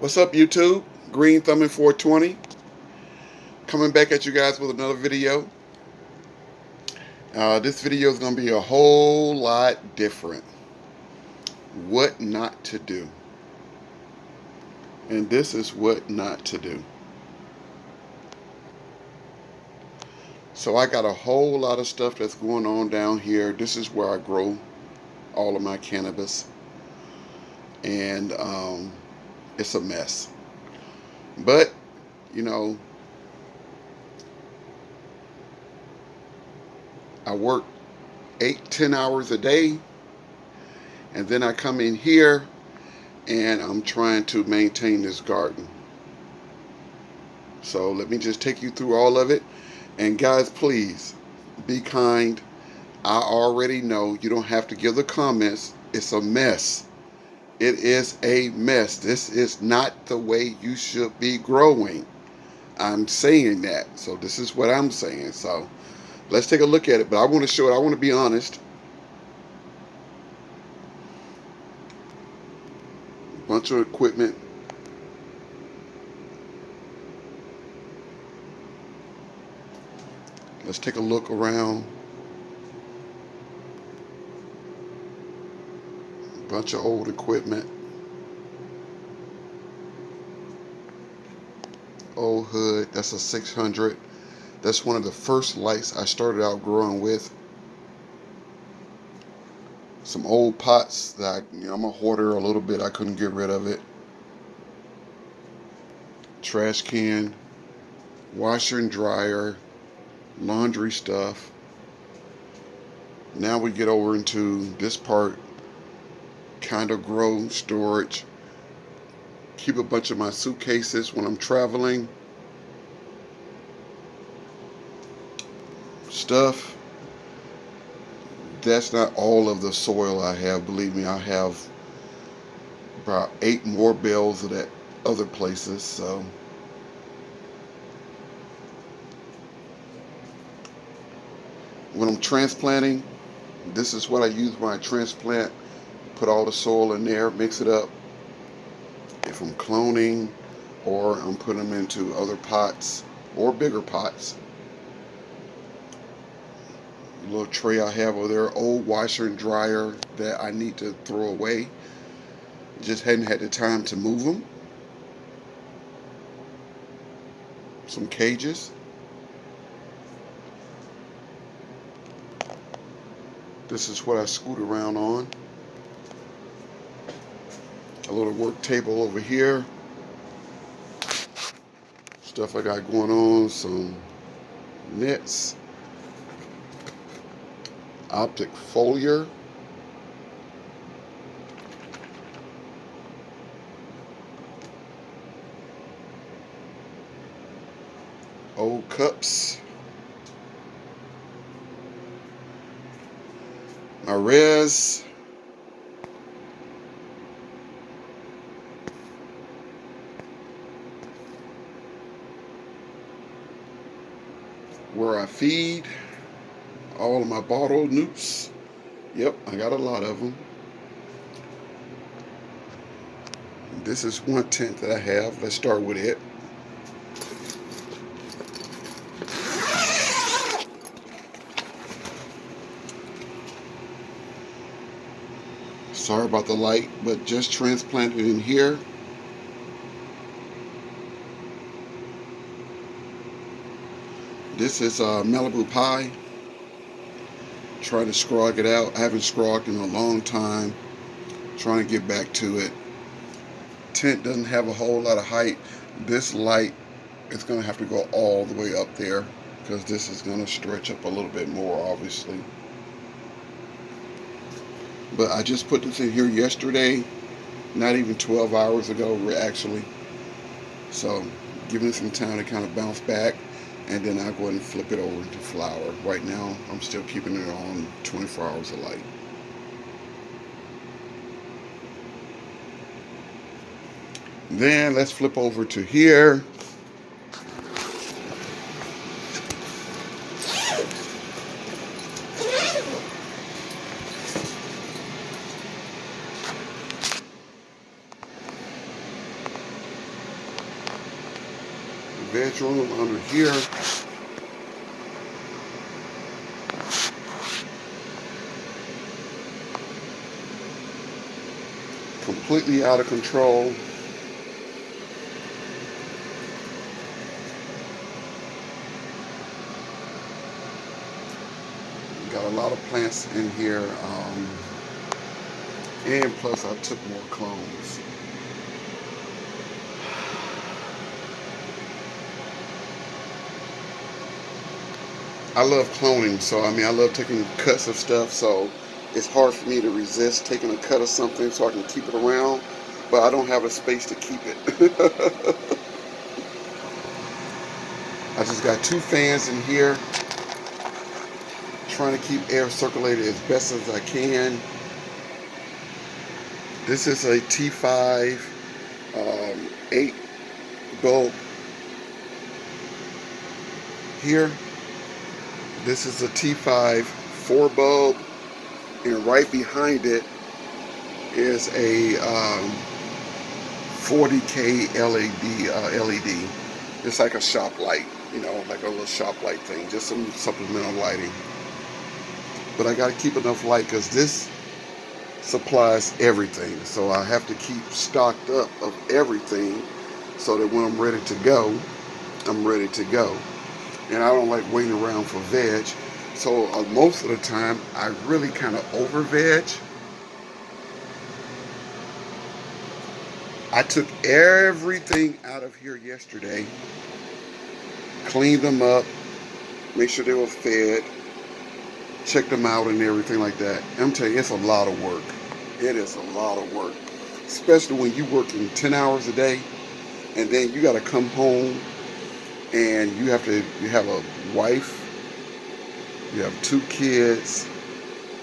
What's up, YouTube? Green Thumbing 420 coming back at you guys with another video. This video is going to be a whole lot different. What not to do. And this is what not to do. So I got a whole lot of stuff that's going on down here. This is where I grow all of my cannabis. And it's a mess. But, you know, I work 8-10 hours a day, and then I come in here and I'm trying to maintain this garden. So let me just take you through all of it. And guys, please be kind. I already know you don't have to give the comments. It's a mess. It is a mess. This is not the way you should be growing. I'm saying that. So this is what I'm saying. So let's take a look at it. But I want to show it. I want to be honest. Bunch of equipment. Let's take a look around. Bunch of old equipment. Old hood. That's a 600. That's one of the first lights I started out growing with. Some old pots that I'm a hoarder a little bit. I couldn't get rid of it. Trash can. Washer and dryer. Laundry stuff. Now we get over into this part. Kind of grow storage. Keep a bunch of my suitcases when I'm traveling. Stuff. That's not all of the soil I have. Believe me, I have about 8 more bales of that other places. So when I'm transplanting, this is what I use when I transplant. Put all the soil in there, mix it up. If I'm cloning or I'm putting them into other pots or bigger pots. A little tray I have over there, old washer and dryer that I need to throw away. Just hadn't had the time to move them. Some cages. This is what I scoot around on. A little work table over here. Stuff I got going on. Some nets. Optic foliar. Old cups. My res. Where I feed. All of my bottle newts. Yep, I got a lot of them. This is one tent that I have. Let's start with it. Sorry about the light, but just transplanted in here. This is Malibu Pie. Trying to scrog it out. I haven't scrogged in a long time. Trying to get back to it. Tent doesn't have a whole lot of height. This light is going to have to go all the way up there because this is going to stretch up a little bit more, obviously. But I just put this in here yesterday, not even 12 hours ago, actually. So, giving it some time to kind of bounce back. And then I'll go ahead and flip it over into flower. Right now, I'm still keeping it on 24 hours of light. Then let's flip over to here. veg room under here. Completely out of control. Got a lot of plants in here, and plus I took more clones. I love cloning, so I mean I love taking cuts of stuff, so it's hard for me to resist taking a cut of something so I can keep it around, but I don't have a space to keep it. I just got 2 fans in here, trying to keep air circulated as best as I can. This is a T5 8 bulb here. This is a T5 4 bulb, and right behind it is a 40K LED. It's like a shop light, you know, like a little shop light thing, just some supplemental lighting. But I got to keep enough light because this supplies everything, so I have to keep stocked up of everything so that when I'm ready to go, I'm ready to go. And I don't like waiting around for veg, so most of the time I really kind of over veg. I took everything out of here yesterday, cleaned them up, make sure they were fed, checked them out and everything like that. I'm telling you, it's a lot of work. It is a lot of work, especially when you're working 10 hours a day, and then you got to come home and you have a wife, you have 2 kids,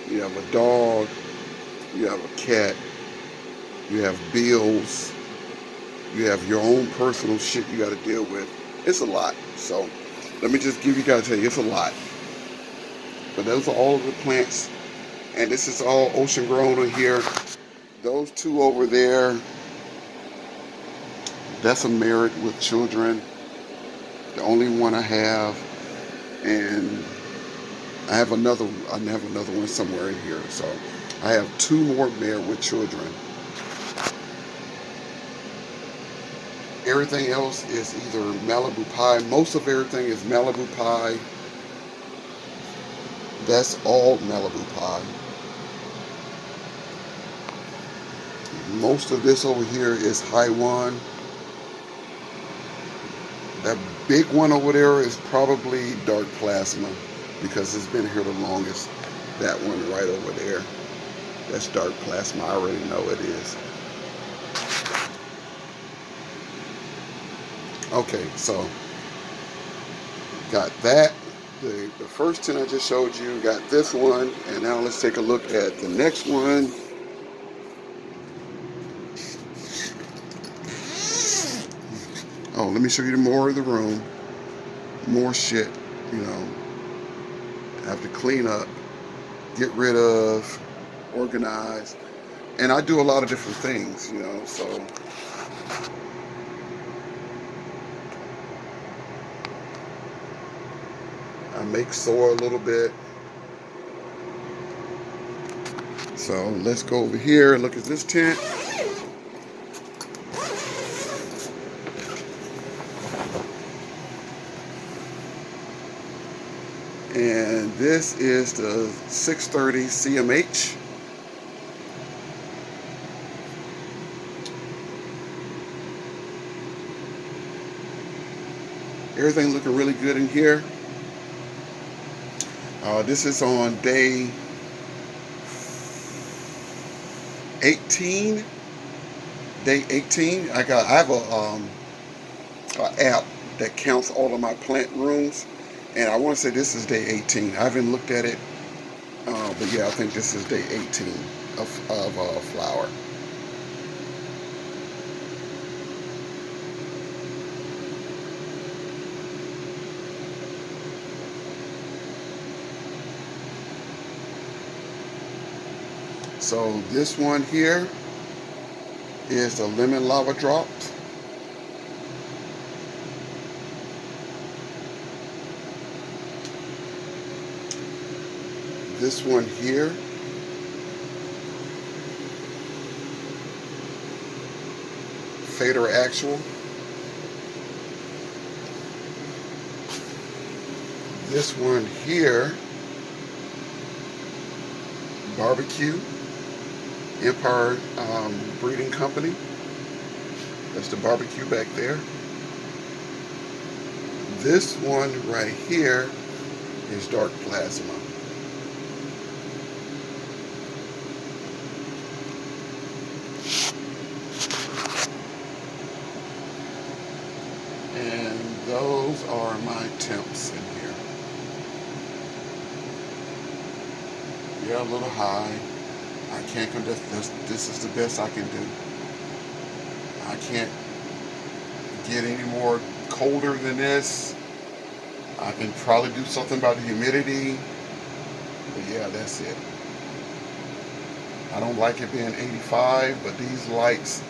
you have a dog, you have a cat, you have bills, you have your own personal shit you got to deal with. It's a lot. So let me just tell you, it's a lot. But those are all of the plants, and this is all ocean grown in here. Those 2 over there, that's a merit with children. The only one I have, and I have another one somewhere in here. So I have 2 more merit with children. Everything else is either Malibu pie. Most of everything is Malibu pie. That's all Malibu pie. Most of this over here is Haiwan. That big one over there is probably dark plasma because it's been here the longest. That one right over there, that's dark plasma. I already know it is. Okay, so got that. The first 10 I just showed you, got this one, and now let's take a look at the next one. Oh, let me show you more of the room. More shit, you know. I have to clean up, get rid of, organize. And I do a lot of different things, you know, so. I make soy a little bit. So let's go over here and look at this tent. And this is the 630 CMH. Everything looking really good in here. This is on day 18. Day 18. I have a app that counts all of my plant rooms, and I want to say this is day 18. I haven't looked at it, but yeah, I think this is day 18 of flower. So this one here is the lemon lava drops. this one here. Fader Actual. This one here, Barbecue, Empire Breeding Company. That's the barbecue back there. This one right here is Dark Plasma. And those are my temps in here. Yeah, a little high. I can't contest this. This is the best I can do. I can't get any more colder than this. I can probably do something about the humidity. But yeah, that's it. I don't like it being 85, but these lights,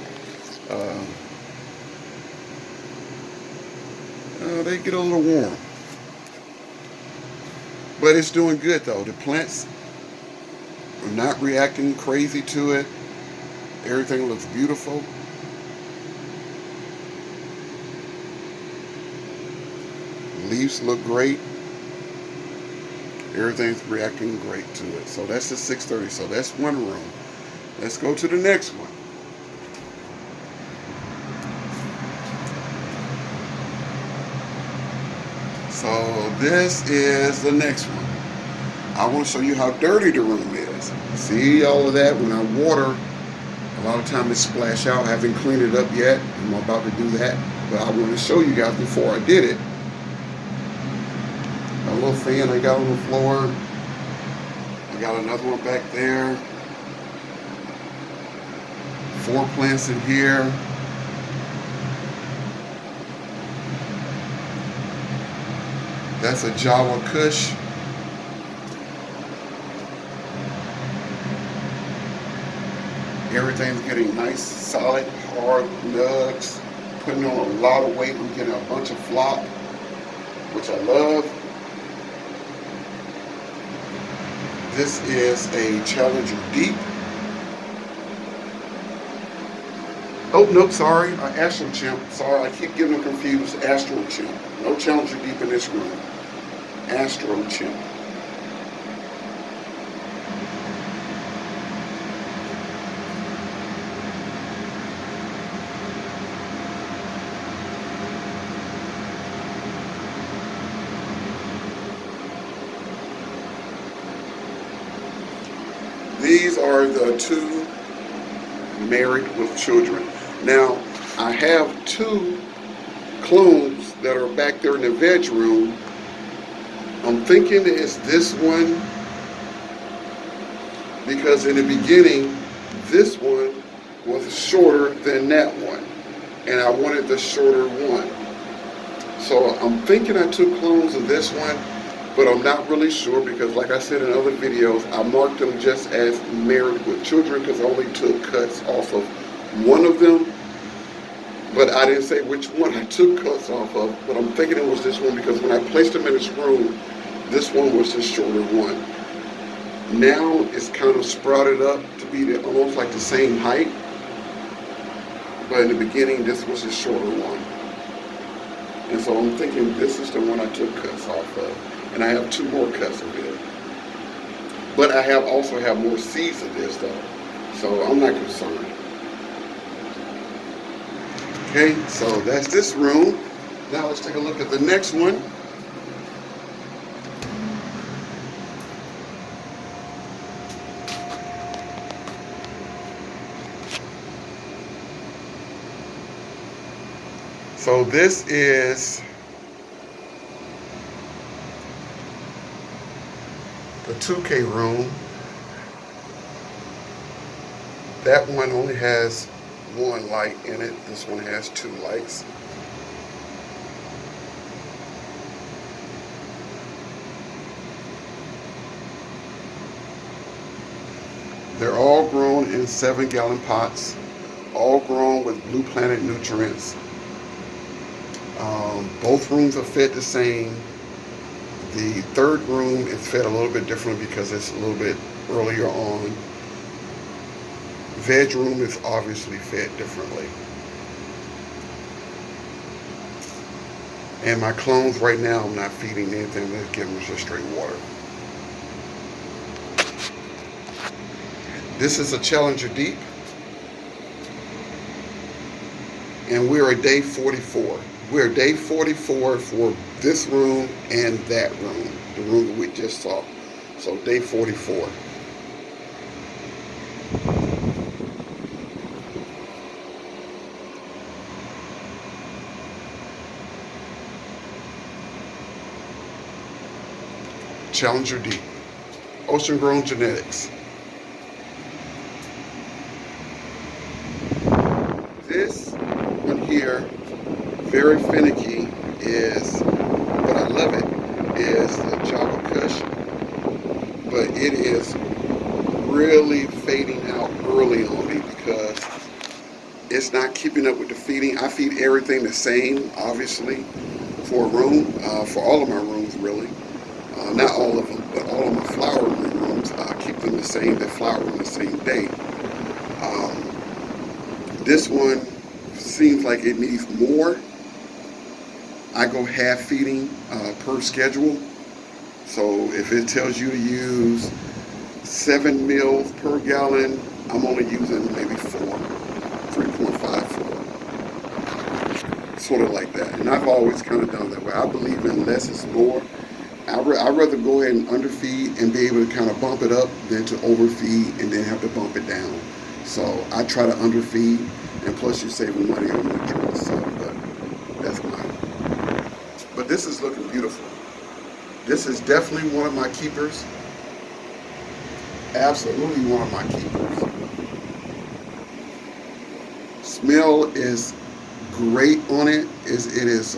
they get a little warm. But it's doing good though. The plants are not reacting crazy to it. Everything looks beautiful. Leaves look great. Everything's reacting great to it. So that's the 630. So that's one room. Let's go to the next one. So this is the next one. I want to show you how dirty the room is. See all of that when I water, a lot of times it splash out. I haven't cleaned it up yet. I'm about to do that. But I want to show you guys before I did it. A little fan I got on the floor. I got another one back there. 4 plants in here. That's a Java Kush. Everything's getting nice, solid, hard nugs. Putting on a lot of weight. I'm getting a bunch of flop, which I love. This is a Challenger Deep. Oh, nope, sorry, Astro Chimp. Sorry, I keep getting them confused. Astro Chimp. No Challenger Deep in this room. Astro Chimp. These are the 2 married with children. Now, I have 2 clones that are back there in the veg room. I'm thinking it's this one because in the beginning, this one was shorter than that one. And I wanted the shorter one. So I'm thinking I took clones of this one, but I'm not really sure because like I said in other videos, I marked them just as married with children because I only took cuts off of one of them. But I didn't say which one I took cuts off of, but I'm thinking it was this one because when I placed them in this room, this one was the shorter one. Now it's kind of sprouted up to be almost like the same height, but in the beginning this was the shorter one. And so I'm thinking this is the one I took cuts off of. And I have 2 more cuts of it. But I also have more seeds of this though, so I'm not concerned. Okay, so that's this room. Now let's take a look at the next one. So this is the 2K room. That one only has 1 light in it. This one has 2 lights. They're all grown in 7-gallon pots, all grown with Blue Planet nutrients. Both rooms are fed the same. The third room is fed a little bit differently because it's a little bit earlier on. Veg room is obviously fed differently. And my clones right now, I'm not feeding anything. I'm just giving them just straight water. This is a Challenger Deep. And we're at day 44. We're day 44 for this room and that room, the room that we just saw. So day 44. Challenger Deep, ocean grown genetics. This one here, very finicky, is, but I love it, is the Java Kush, but it is really fading out early on me because it's not keeping up with the feeding. I feed everything the same, obviously, for a room, for all of my rooms really. Not all of them, but all of my flower room rooms, I keep them the same. They flower on the same day. This one seems like it needs more. I go half feeding per schedule. So if it tells you to use 7 mils per gallon, I'm only using maybe 3.54. Sort of like that. And I've always kind of done that way. I believe in less is more. I'd rather go ahead and underfeed and be able to kind of bump it up than to overfeed and then have to bump it down. So I try to underfeed, and plus you're saving money on nutrients. So, but that's mine. But this is looking beautiful. This is definitely one of my keepers. Absolutely one of my keepers. Smell is great on it. It is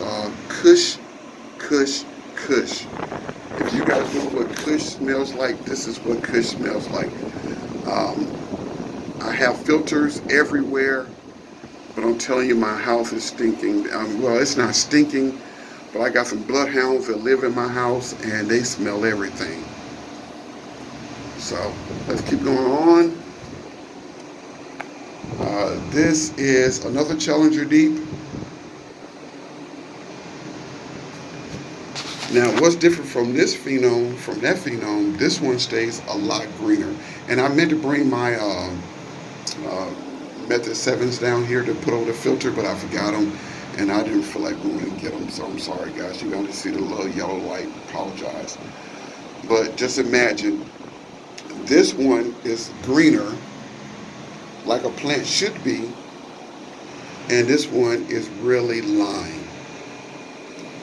Kush. If you guys know what Kush smells like, this is what Kush smells like. I have filters everywhere, but I'm telling you, my house is stinking. Well, it's not stinking, but I got some bloodhounds that live in my house, and they smell everything. So let's keep going on. This is another Challenger Deep. Now, what's different from this phenome, from that phenome, this one stays a lot greener. And I meant to bring my Method 7s down here to put over the filter, but I forgot them, and I didn't feel like going and get them, so I'm sorry, guys. You only see the little yellow light. Apologize. But just imagine, this one is greener, like a plant should be, and this one is really lime.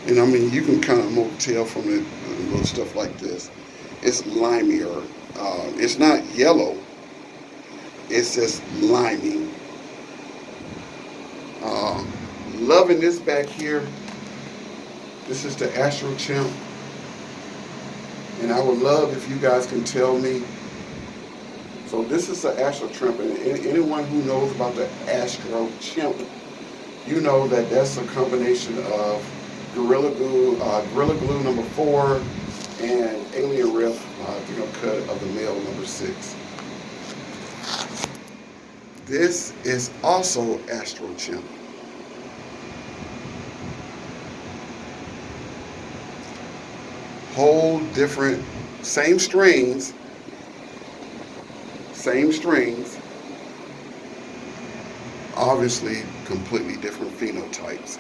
And I mean, you can kind of tell from the little stuff like this. It's limier. It's not yellow. It's just limey. Loving this back here. This is the Astro Chimp. And I would love if you guys can tell me. So this is the Astro Chimp. And anyone who knows about the Astro Chimp, you know that that's a combination of Gorilla Glue number 4, and Alien Rift, cut of the male number 6. This is also Astro Chimp. Whole different, same strains, obviously completely different phenotypes.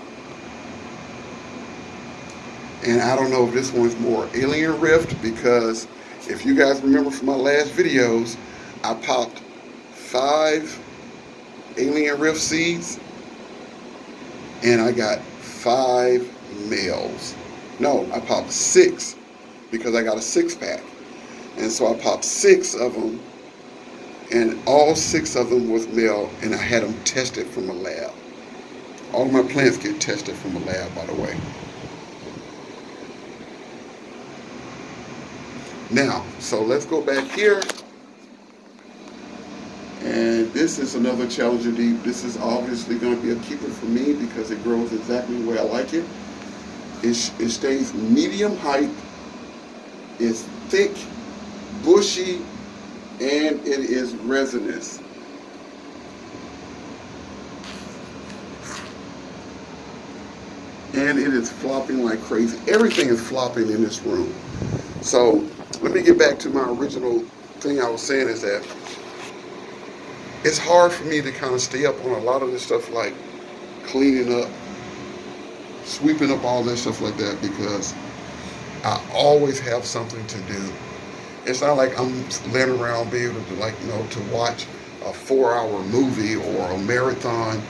And I don't know if this one's more Alien Rift, because if you guys remember from my last videos, I popped 5 Alien Rift seeds and I got 5 males. No, I popped 6 because I got a 6-pack. And so I popped 6 of them, and all 6 of them was male, and I had them tested from a lab. All of my plants get tested from a lab, by the way. Now, so let's go back here. And this is another Challenger Deep. This is obviously going to be a keeper for me because it grows exactly the way I like it. It stays medium height It's thick, bushy, and it is resinous. And it is flopping like crazy. Everything is flopping in this room. So let me get back to my original thing I was saying is that it's hard for me to kind of stay up on a lot of this stuff like cleaning up, sweeping up all this stuff like that because I always have something to do. It's not like I'm laying around being able to to watch a 4 hour movie or a marathon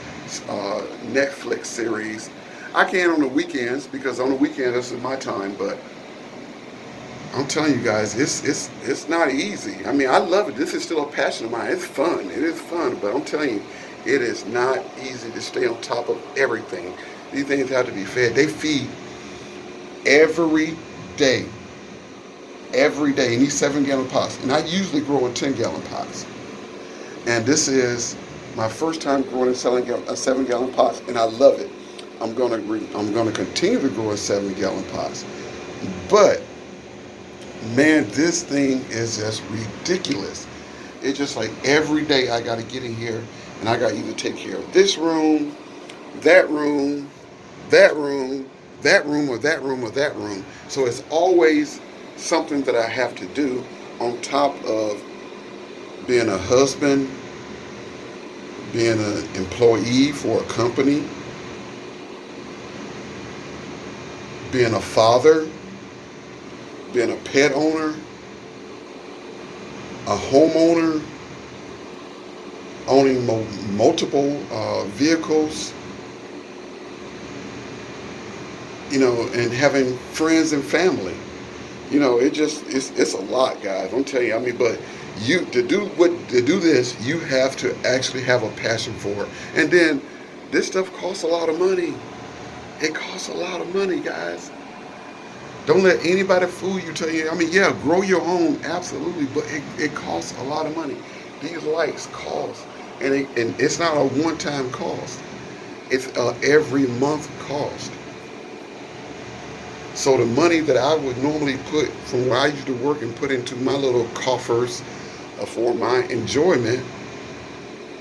Netflix series. I can on the weekends because on the weekend this is my time, but I'm telling you guys, it's not easy. I mean, I love it. This is still a passion of mine. It's fun. It is fun, but I'm telling you, it is not easy to stay on top of everything. These things have to be fed. They feed every day, every day in these 7 gallon pots, and I usually grow in 10 gallon pots. And this is my first time growing and selling a 7 gallon pots, and I love it. I'm gonna continue to grow in 7 gallon pots, but man, this thing is just ridiculous. It's just like every day I got to get in here and I got to either take care of this room, that room, that room, that room, or that room, or that room. So it's always something that I have to do on top of being a husband, being an employee for a company, being a father, being a pet owner, a homeowner, owning multiple vehicles, and having friends and family. It's a lot, guys. I'm telling you. I mean, but to do this, you have to actually have a passion for it. And then this stuff costs a lot of money. It costs a lot of money, guys. Don't let anybody fool you. Tell you. I mean, yeah, grow your own, absolutely, but it costs a lot of money. These lights cost, and it's not a one-time cost. It's every month cost. So the money that I would normally put from where I used to work and put into my little coffers for my enjoyment,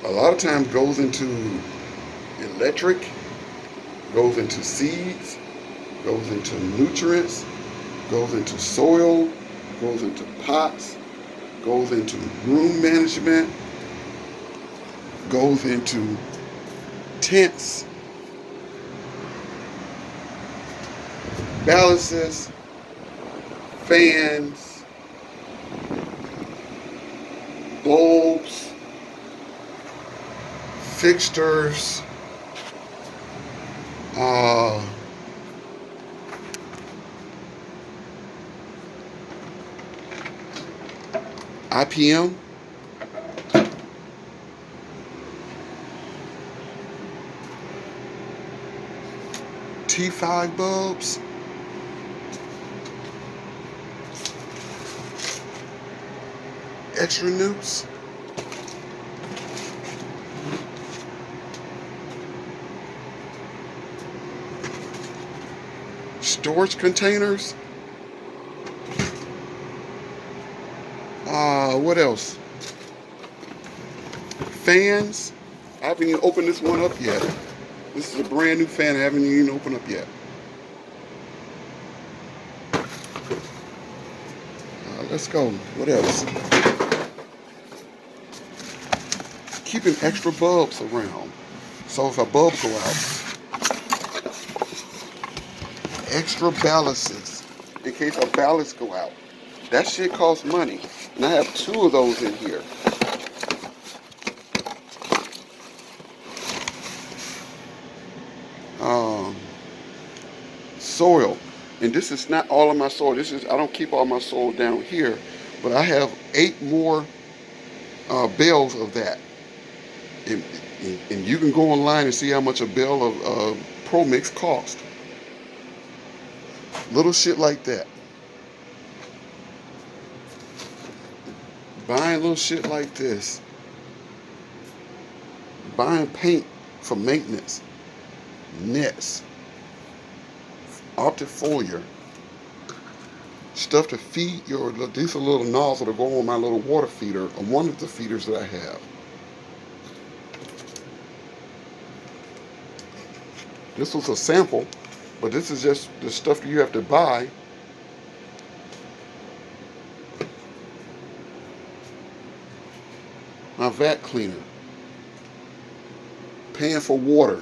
a lot of times goes into electric, goes into seeds, goes into nutrients, goes into soil, goes into pots, goes into room management, goes into tents, balances, fans, bulbs, fixtures, IPM, T5 bulbs, extra newts, storage containers, what else? Fans. I haven't even opened this one up yet. This is a brand new fan I haven't even opened up yet. Let's go. What else? Keeping extra bulbs around. So if a bulb go out, extra balances in case a balance go out. That shit costs money. And I have 2 of those in here. Soil. And this is not all of my soil. I don't keep all my soil down here, but I have 8 more bales of that. And you can go online and see how much a bale of Pro Mix cost. Little shit like that. Buying little shit like this. Buying paint for maintenance. Nets. Optic foliar. stuff to feed your, these are little nozzle to go on my little water feeder, or one of the feeders that I have. This was a sample, but this is just the stuff that you have to buy. My vat cleaner, paying for water,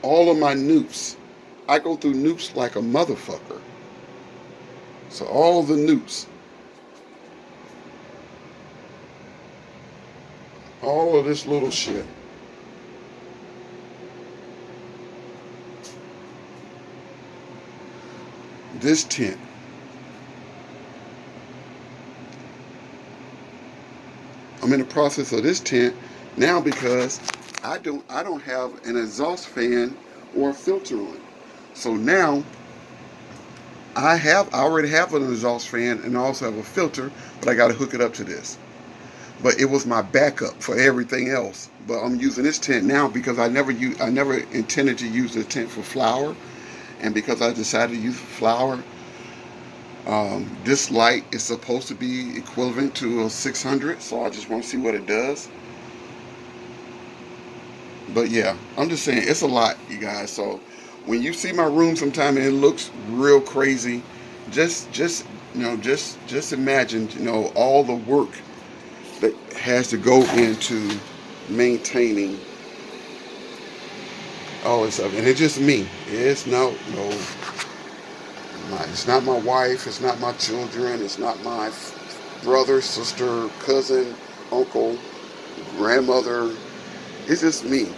all of my newts. I go through newts like a motherfucker. So all the newts, all of this little shit. This tent. I'm in the process of this tent now because I don't have an exhaust fan or a filter on. So now I already have an exhaust fan and I also have a filter, but I got to hook it up to this. But it was my backup for everything else. But I'm using this tent now because I never intended to use this tent for flour, and because I decided to use flour, this light is supposed to be equivalent to a 600, so I just want to see what it does. But yeah, I'm just saying it's a lot, you guys. So when you see my room sometime and it looks real crazy, just imagine, all the work that has to go into maintaining all this stuff. And it's just me. It's it's not my wife, it's not my children, it's not my brother, sister, cousin, uncle, grandmother. It's just me,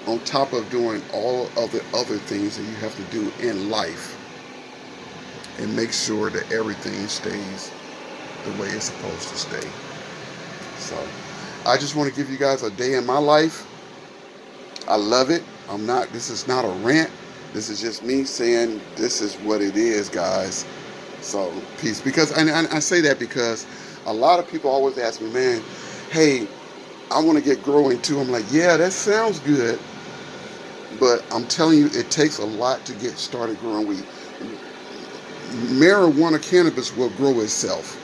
on top of doing all of the other things that you have to do in life and make sure that everything stays the way it's supposed to stay. So I just want to give you guys a day in my life. I love it. This is not a rant. This is just me saying this is what it is, guys. So peace. Because I say that because a lot of people always ask me, man, hey, I want to get growing too. I'm like, yeah, that sounds good. But I'm telling you, it takes a lot to get started growing weed. Marijuana cannabis will grow itself.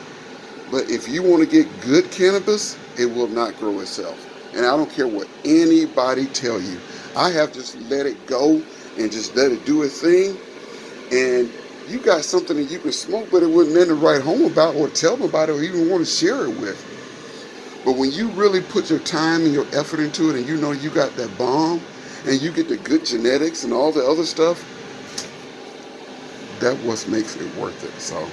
But if you want to get good cannabis, it will not grow itself. And I don't care what anybody tell you. I have just let it go and just let it do its thing. And you got something that you can smoke, but it wasn't meant to write home about or tell them about it or even want to share it with. But when you really put your time and your effort into it and you know you got that bomb and you get the good genetics and all the other stuff, that what makes it worth it. So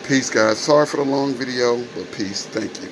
peace, guys. Sorry for the long video, but peace. Thank you.